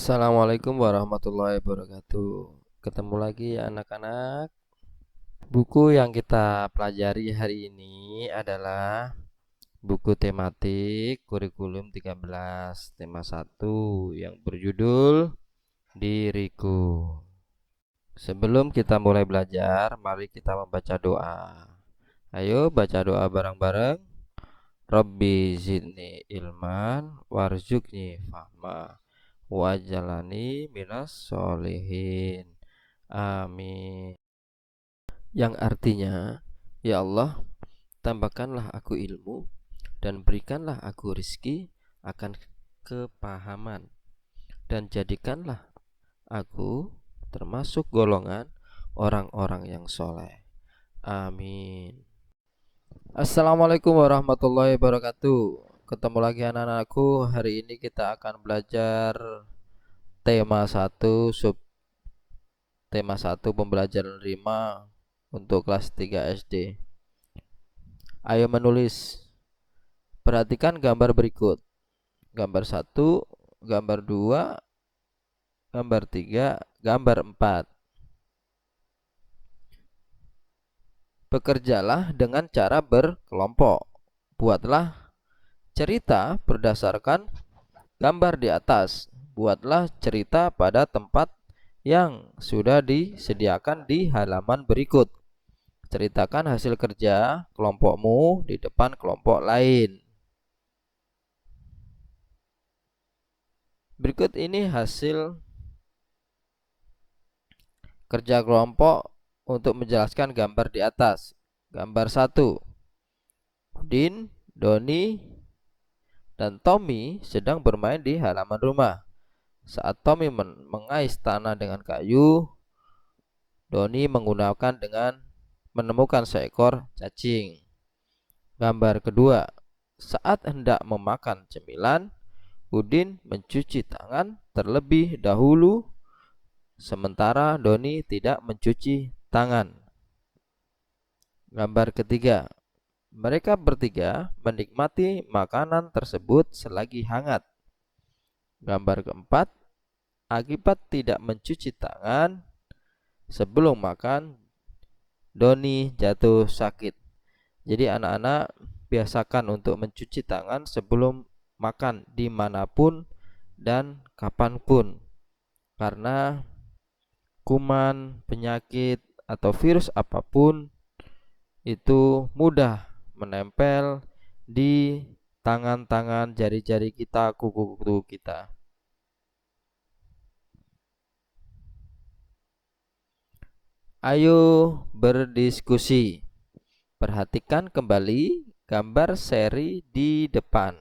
Assalamualaikum warahmatullahi wabarakatuh. Ketemu lagi ya anak-anak. Buku yang kita pelajari hari ini adalah buku tematik kurikulum 13 tema 1 yang berjudul Diriku. Sebelum kita mulai belajar, mari kita membaca doa. Ayo baca doa bareng-bareng. Rabbi zidni ilman warzuqni fahma wajalani minas solihin. Amin. Yang artinya, ya Allah, tambahkanlah aku ilmu dan berikanlah aku rizki akan kepahaman, dan jadikanlah aku termasuk golongan orang-orang yang soleh. Amin. Assalamualaikum warahmatullahi wabarakatuh. Ketemu lagi anak-anakku. Hari ini kita akan belajar tema 1 sub tema 1 pembelajaran 5 untuk kelas 3 SD. Ayo menulis. Perhatikan gambar berikut. Gambar 1, gambar 2, gambar 3, gambar 4. Bekerjalah dengan cara berkelompok. Buatlah cerita berdasarkan gambar di atas. Buatlah cerita pada tempat yang sudah disediakan di halaman berikut. Ceritakan hasil kerja kelompokmu di depan kelompok lain. Berikut ini hasil kerja kelompok untuk menjelaskan gambar di atas. Gambar 1. Udin, Doni, dan Tommy sedang bermain di halaman rumah. Saat Tommy mengais tanah dengan kayu, Doni menemukan seekor cacing. Gambar kedua. Saat hendak memakan cemilan, Udin mencuci tangan terlebih dahulu, sementara Doni tidak mencuci tangan. Gambar ketiga. Mereka bertiga menikmati makanan tersebut selagi hangat. Gambar keempat. Akibat tidak mencuci tangan sebelum makan, Doni jatuh sakit. Jadi anak-anak biasakan untuk mencuci tangan sebelum makan dimanapun dan kapanpun, karena kuman, penyakit, atau virus apapun itu mudah menempel di tangan-tangan, jari-jari kita, kuku-kuku kita. Ayo berdiskusi. Perhatikan kembali gambar seri di depan.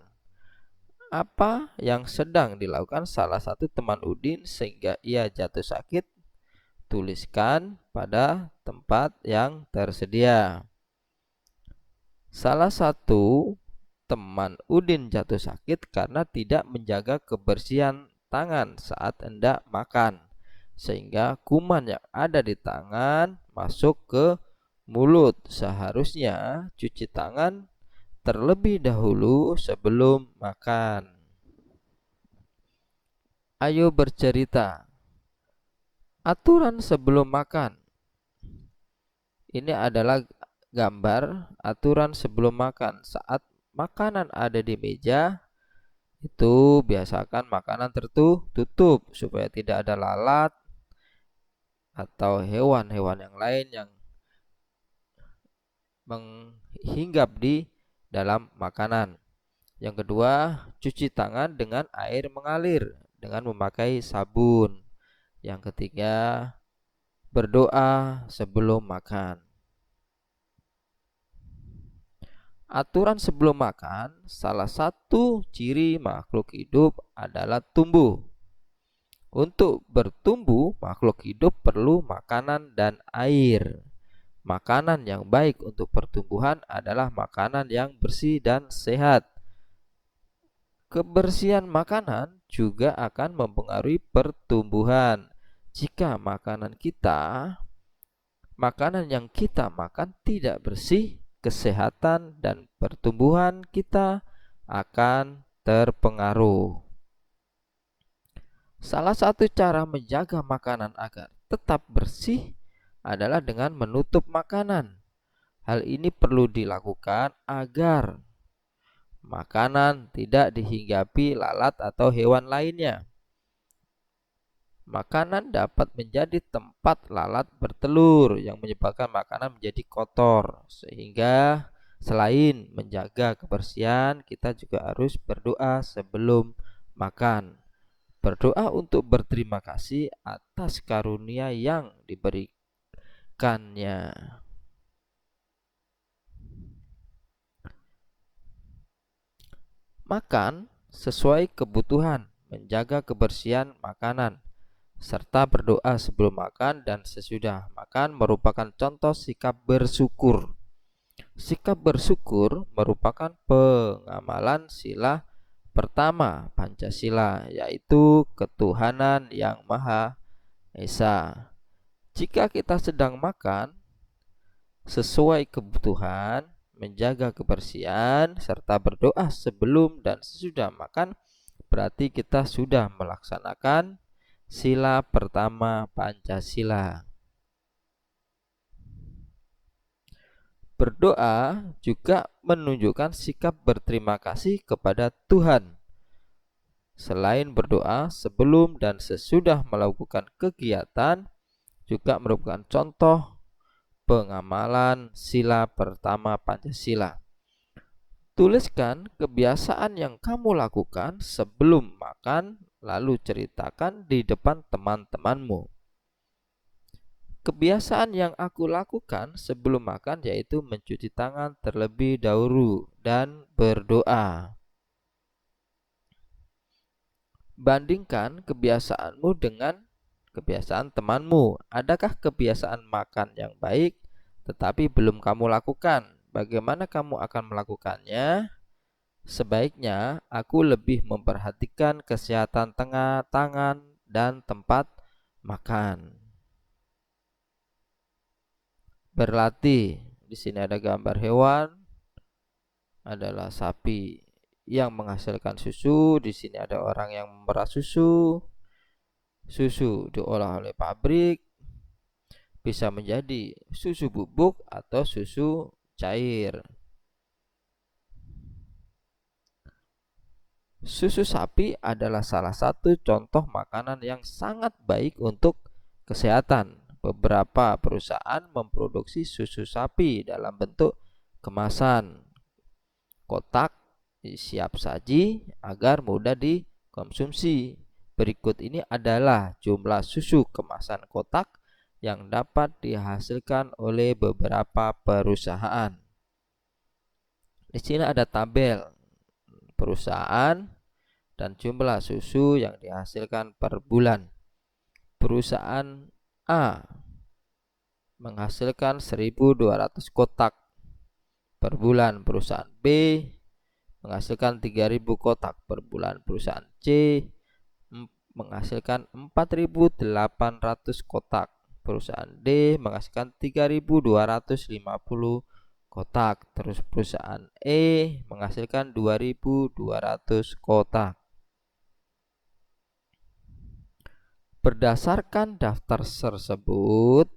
Apa yang sedang dilakukan salah satu teman Udin sehingga ia jatuh sakit? Tuliskan pada tempat yang tersedia. Salah satu teman Udin jatuh sakit karena tidak menjaga kebersihan tangan saat hendak makan, sehingga kuman yang ada di tangan masuk ke mulut. Seharusnya cuci tangan terlebih dahulu sebelum makan. Ayo bercerita. Aturan sebelum makan. Ini adalah gambar aturan sebelum makan. Saat makanan ada di meja, itu biasakan makanan tertutup supaya tidak ada lalat atau hewan-hewan yang lain yang menghinggap di dalam makanan. Yang kedua, cuci tangan dengan air mengalir dengan memakai sabun. Yang ketiga, berdoa sebelum makan. Aturan sebelum makan, salah satu ciri makhluk hidup adalah tumbuh. Untuk bertumbuh, makhluk hidup perlu makanan dan air. Makanan yang baik untuk pertumbuhan adalah makanan yang bersih dan sehat. Kebersihan makanan juga akan mempengaruhi pertumbuhan. Jika makanan yang kita makan tidak bersih, kesehatan dan pertumbuhan kita akan terpengaruh. Salah satu cara menjaga makanan agar tetap bersih adalah dengan menutup makanan. Hal ini perlu dilakukan agar makanan tidak dihinggapi lalat atau hewan lainnya. Makanan dapat menjadi tempat lalat bertelur yang menyebabkan makanan menjadi kotor. Sehingga selain menjaga kebersihan, kita juga harus berdoa sebelum makan. Berdoa untuk berterima kasih atas karunia yang diberikannya. Makan sesuai kebutuhan, menjaga kebersihan makanan, serta berdoa sebelum makan dan sesudah makan merupakan contoh sikap bersyukur. Sikap bersyukur merupakan pengamalan sila pertama Pancasila, yaitu ketuhanan yang Maha Esa. Jika kita sedang makan sesuai kebutuhan, menjaga kebersihan, serta berdoa sebelum dan sesudah makan, berarti kita sudah melaksanakan sila pertama Pancasila. Berdoa juga menunjukkan sikap berterima kasih kepada Tuhan. Selain berdoa sebelum dan sesudah melakukan kegiatan, juga merupakan contoh pengamalan sila pertama Pancasila. Tuliskan kebiasaan yang kamu lakukan sebelum makan, lalu ceritakan di depan teman-temanmu. Kebiasaan yang aku lakukan sebelum makan yaitu mencuci tangan terlebih dahulu dan berdoa. Bandingkan kebiasaanmu dengan kebiasaan temanmu. Adakah kebiasaan makan yang baik tetapi belum kamu lakukan? Bagaimana kamu akan melakukannya? Sebaiknya aku lebih memperhatikan kesehatan tangan dan tempat makan. Berlatih. Di sini ada gambar hewan, adalah sapi yang menghasilkan susu. Di sini ada orang yang memerah susu. Susu diolah oleh pabrik, bisa menjadi susu bubuk atau susu cair. Susu sapi adalah salah satu contoh makanan yang sangat baik untuk kesehatan. Beberapa perusahaan memproduksi susu sapi dalam bentuk kemasan kotak siap saji agar mudah dikonsumsi. Berikut ini adalah jumlah susu kemasan kotak yang dapat dihasilkan oleh beberapa perusahaan. Di sini ada tabel perusahaan dan jumlah susu yang dihasilkan per bulan. Perusahaan A menghasilkan 1.200 kotak per bulan. Perusahaan B menghasilkan 3.000 kotak per bulan. Perusahaan C menghasilkan 4.800 kotak. Perusahaan D menghasilkan 3.250 kotak. Terus perusahaan E menghasilkan 2.200 kotak. Berdasarkan daftar tersebut,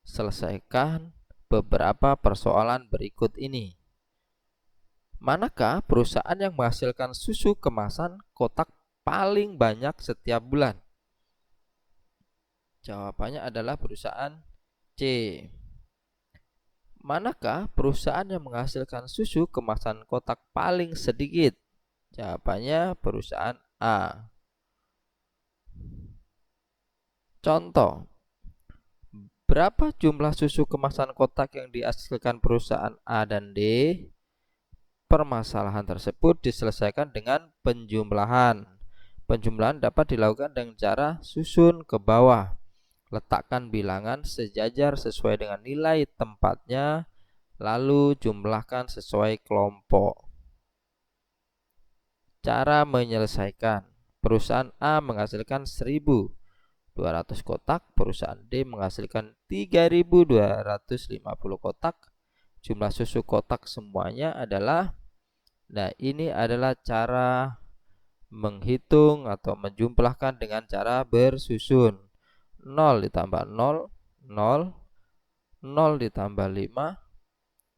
selesaikan beberapa persoalan berikut ini. Manakah perusahaan yang menghasilkan susu kemasan kotak paling banyak setiap bulan? Jawabannya adalah perusahaan C. Manakah perusahaan yang menghasilkan susu kemasan kotak paling sedikit? Jawabannya perusahaan A. Contoh, berapa jumlah susu kemasan kotak yang dihasilkan perusahaan A dan D? Permasalahan tersebut diselesaikan dengan penjumlahan. Penjumlahan dapat dilakukan dengan cara susun ke bawah. Letakkan bilangan sejajar sesuai dengan nilai tempatnya, lalu jumlahkan sesuai kelompok. Cara menyelesaikan. Perusahaan A menghasilkan 1.200 kotak, perusahaan D menghasilkan 3.250 kotak. Jumlah susu kotak semuanya adalah, nah ini adalah cara menghitung atau menjumlahkan dengan cara bersusun. 0 ditambah 0, 0, 0 ditambah 5,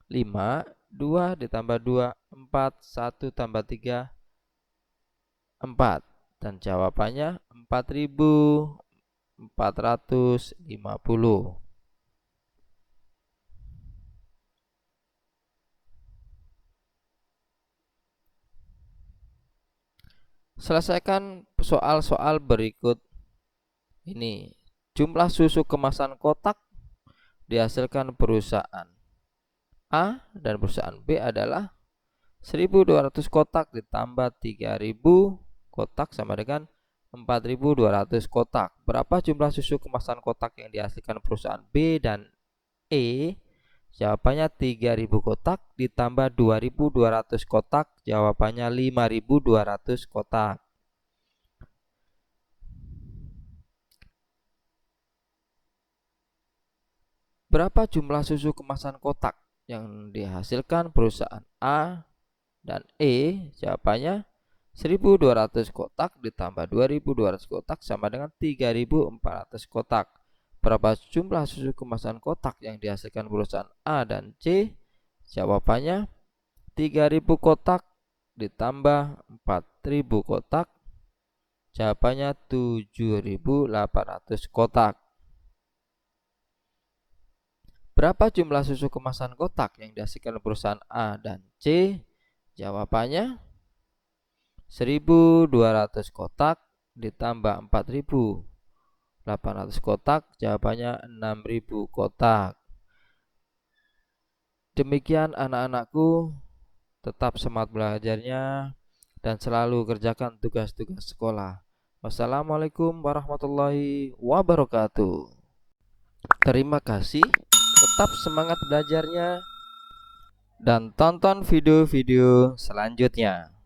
5, 2 ditambah 2, 4, 1 tambah 3, 4. Dan jawabannya 4450. Selesaikan soal-soal berikut ini. Jumlah susu kemasan kotak dihasilkan perusahaan A dan perusahaan B adalah 1200 kotak ditambah 3000 kotak sama dengan 4200 kotak. Berapa jumlah susu kemasan kotak yang dihasilkan perusahaan B dan E? Jawabannya 3000 kotak ditambah 2200 kotak. Jawabannya 5200 kotak. Berapa jumlah susu kemasan kotak yang dihasilkan perusahaan A dan E? Jawabannya 1200 kotak ditambah 2200 kotak sama dengan 3400 kotak. Berapa jumlah susu kemasan kotak yang dihasilkan perusahaan A dan C? Jawabannya 3000 kotak ditambah 4000 kotak. Jawabannya 7800 kotak. Berapa jumlah susu kemasan kotak yang dihasilkan perusahaan A dan C? Jawabannya 1200 kotak ditambah 4800 kotak. Jawabannya 6000 kotak. Demikian anak-anakku, tetap semangat belajarnya dan selalu kerjakan tugas-tugas sekolah. Wassalamualaikum warahmatullahi wabarakatuh. Terima kasih. Tetap semangat belajarnya dan tonton video-video selanjutnya.